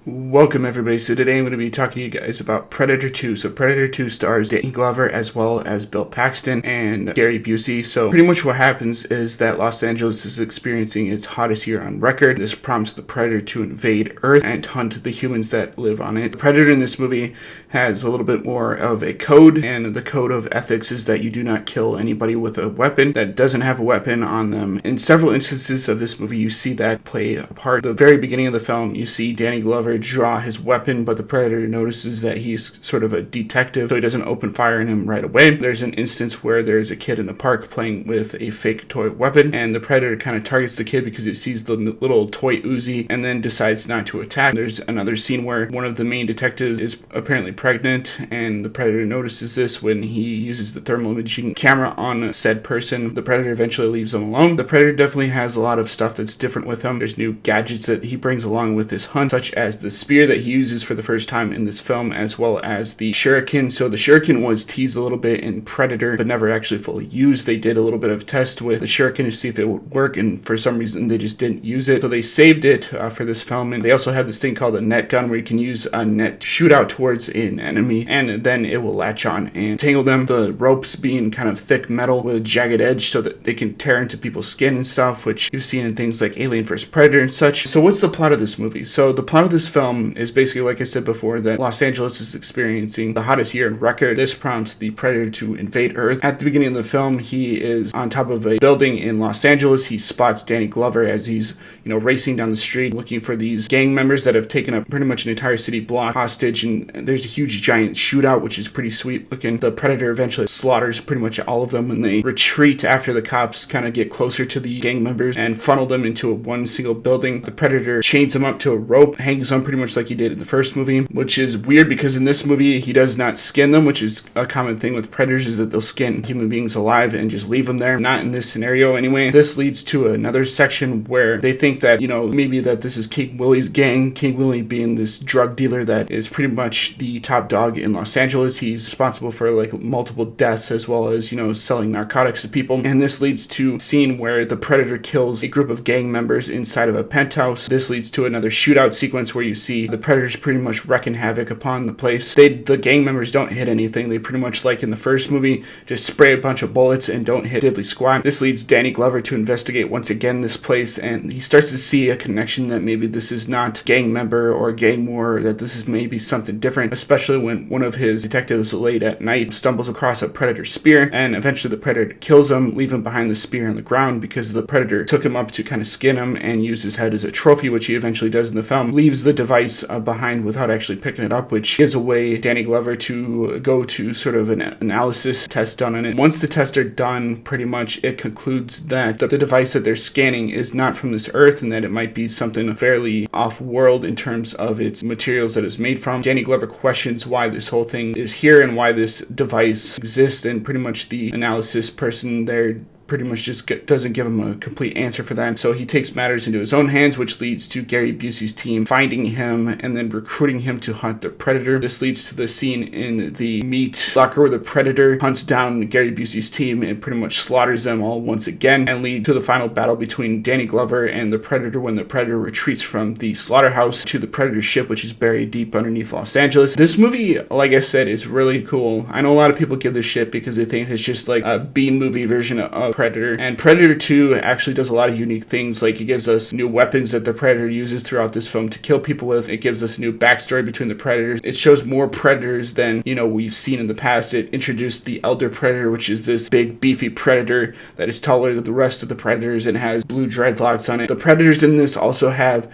Welcome everybody. So today I'm going to be talking to you guys about Predator 2. So Predator 2 stars Danny Glover as well as Bill Paxton and Gary Busey. So pretty much what happens is that Los Angeles is experiencing its hottest year on record. This prompts the Predator to invade Earth and hunt the humans that live on it. The Predator in this movie has a little bit more of a code, and the code of ethics is that you do not kill anybody with a weapon that doesn't have a weapon on them. In several instances of this movie, you see that play a part. At the very beginning of the film, you see Danny Glover draw his weapon, but the Predator notices that he's sort of a detective, so he doesn't open fire on him right away. There's an instance where there's a kid in the park playing with a fake toy weapon, and the Predator kind of targets the kid because it sees the little toy Uzi and then decides not to attack. There's another scene where one of the main detectives is apparently pregnant, and the Predator notices this when he uses the thermal imaging camera on said person. The Predator eventually leaves them alone. The Predator definitely has a lot of stuff that's different with him. There's new gadgets that he brings along with this hunt, such as the spear that he uses for the first time in this film, as well as the shuriken. So the shuriken was teased a little bit in Predator, but never actually fully used. They did a little bit of test with the shuriken to see if it would work, and for some reason they just didn't use it. So they saved it for this film, and they also have this thing called a net gun where you can use a net to shoot out towards an enemy, and then it will latch on and tangle them. The ropes being kind of thick metal with a jagged edge so that they can tear into people's skin and stuff, which you've seen in things like Alien vs. Predator and such. So what's the plot of this movie? So the plot of this film is basically, like I said before, that Los Angeles is experiencing the hottest year in record. This prompts the Predator to invade Earth. At the beginning of the film, he is on top of a building in Los Angeles. He spots Danny Glover as he's, racing down the street looking for these gang members that have taken up pretty much an entire city block hostage, and there's a huge giant shootout, which is pretty sweet looking. The Predator eventually slaughters pretty much all of them, and they retreat after the cops kind of get closer to the gang members and funnel them into one single building. The Predator chains them up to a rope, hangs on pretty much like he did in the first movie, which is weird because in this movie he does not skin them, which is a common thing with predators, is that they'll skin human beings alive and just leave them there. Not in this scenario anyway. This leads to another section where they think that, maybe that this is King Willie's gang. King Willie being this drug dealer that is pretty much the top dog in Los Angeles. He's responsible for multiple deaths as well as, selling narcotics to people. And this leads to a scene where the Predator kills a group of gang members inside of a penthouse. This leads to another shootout sequence where you see the Predators pretty much wrecking havoc upon the place. The gang members don't hit anything. They pretty much, like in the first movie, just spray a bunch of bullets and don't hit diddly squat. This leads Danny Glover to investigate once again this place, and he starts to see a connection that maybe this is not gang member or gang war, that this is maybe something different, especially when one of his detectives late at night stumbles across a Predator spear, and eventually the Predator kills him, leaving behind the spear on the ground because the Predator took him up to kind of skin him and use his head as a trophy, which he eventually does in the film. Leaves the device behind without actually picking it up, which gives away Danny Glover to go to sort of an analysis test done on it. Once the tests are done, pretty much it concludes that the device that they're scanning is not from this Earth, and that it might be something fairly off-world in terms of its materials that it's made from. Danny Glover questions why this whole thing is here and why this device exists, and pretty much the analysis person there pretty much just doesn't give him a complete answer for that. So he takes matters into his own hands, which leads to Gary Busey's team finding him and then recruiting him to hunt the Predator. This leads to the scene in the meat locker where the Predator hunts down Gary Busey's team and pretty much slaughters them all once again, and lead to the final battle between Danny Glover and the Predator when the Predator retreats from the slaughterhouse to the Predator ship, which is buried deep underneath Los Angeles. This movie, like I said, is really cool. I know a lot of people give this shit because they think it's just like a B-movie version of Predator, and Predator 2 actually does a lot of unique things. Like, it gives us new weapons that the Predator uses throughout this film to kill people with. It gives us a new backstory between the Predators. It shows more Predators than, we've seen in the past. It introduced the Elder Predator, which is this big, beefy Predator that is taller than the rest of the Predators and has blue dreadlocks on it. The Predators in this also have,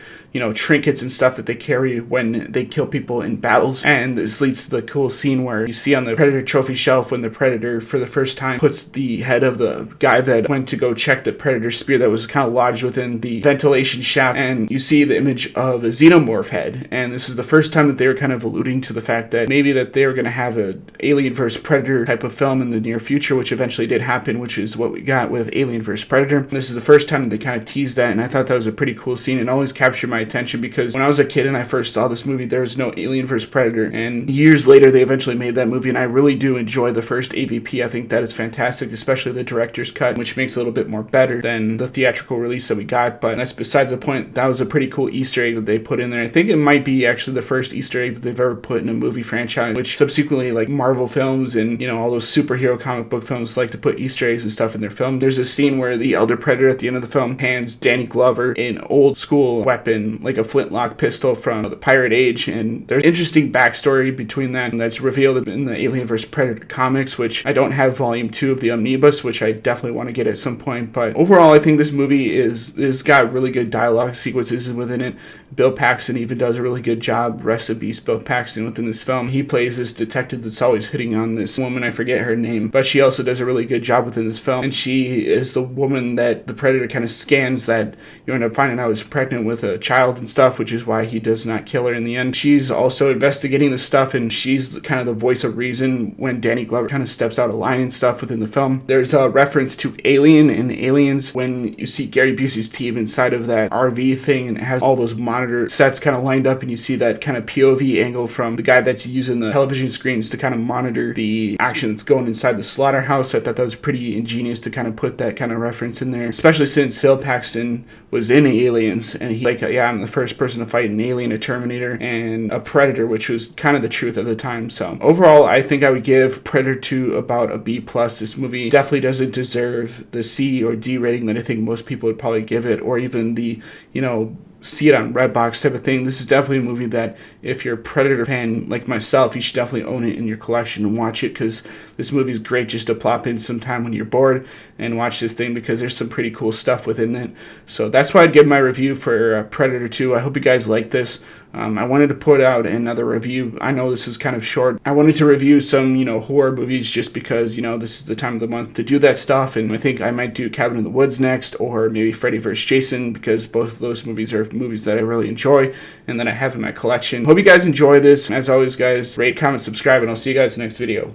trinkets and stuff that they carry when they kill people in battles. And this leads to the cool scene where you see on the Predator trophy shelf when the Predator, for the first time, puts the head of the guy that went to go check the Predator spear that was kind of lodged within the ventilation shaft, and you see the image of a xenomorph head. And this is the first time that they were kind of alluding to the fact that maybe that they were going to have a Alien vs. Predator type of film in the near future, which eventually did happen, which is what we got with Alien vs. Predator. This is the first time that they kind of teased that, and I thought that was a pretty cool scene and always captured my attention because when I was a kid and I first saw this movie, there was no Alien vs. Predator, and years later they eventually made that movie, and I really do enjoy the first AVP. I think that is fantastic, especially the director's cut, which makes it a little bit more better than the theatrical release that we got. But that's besides the point. That was a pretty cool Easter egg that they put in there. I think it might be actually the first Easter egg that they've ever put in a movie franchise, which subsequently, like Marvel films and, you know, all those superhero comic book films like to put Easter eggs and stuff in their film. There's a scene where the Elder Predator at the end of the film hands Danny Glover an old school weapon, like a flintlock pistol from the Pirate Age, and there's interesting backstory between that, and that's revealed in the Alien vs. Predator comics, which I don't have volume 2 of the omnibus, which I definitely want to get at some point. But overall, I think this movie is got really good dialogue sequences within it. Bill Paxton even does a really good job. Rest in peace, Bill Paxton, within this film. He plays this detective that's always hitting on this woman, I forget her name, but she also does a really good job within this film, and she is the woman that the Predator kind of scans, that you end up finding out is pregnant with a child and stuff, which is why he does not kill her in the end. She's also investigating this stuff, and she's kind of the voice of reason when Danny Glover kind of steps out of line and stuff within the film. There's a reference to Alien and Aliens when you see Gary Busey's team inside of that RV thing, and it has all those monitor sets kind of lined up, and you see that kind of POV angle from the guy that's using the television screens to kind of monitor the action that's going inside the slaughterhouse. I thought that was pretty ingenious to kind of put that kind of reference in there, especially since Bill Paxton was in Aliens, and he's like, yeah, I'm the first person to fight an alien, a Terminator, and a Predator, which was kind of the truth at the time. So overall, I think I would give Predator 2 about a B+. This movie definitely doesn't deserve the C or D rating that I think most people would probably give it, or even the, you know, see it on Redbox type of thing. This is definitely a movie that if you're a Predator fan like myself, you should definitely own it in your collection and watch it, because this movie is great just to plop in sometime when you're bored and watch this thing, because there's some pretty cool stuff within it. So that's why I'd give my review for Predator 2. I hope you guys like this. I wanted to put out another review. I know this is kind of short. I wanted to review some, you know, horror movies just because, you know, this is the time of the month to do that stuff. And I think I might do Cabin in the Woods next, or maybe Freddy vs. Jason, because both of those movies are movies that I really enjoy and that I have in my collection. Hope you guys enjoy this. As always, guys, rate, comment, subscribe, and I'll see you guys in the next video.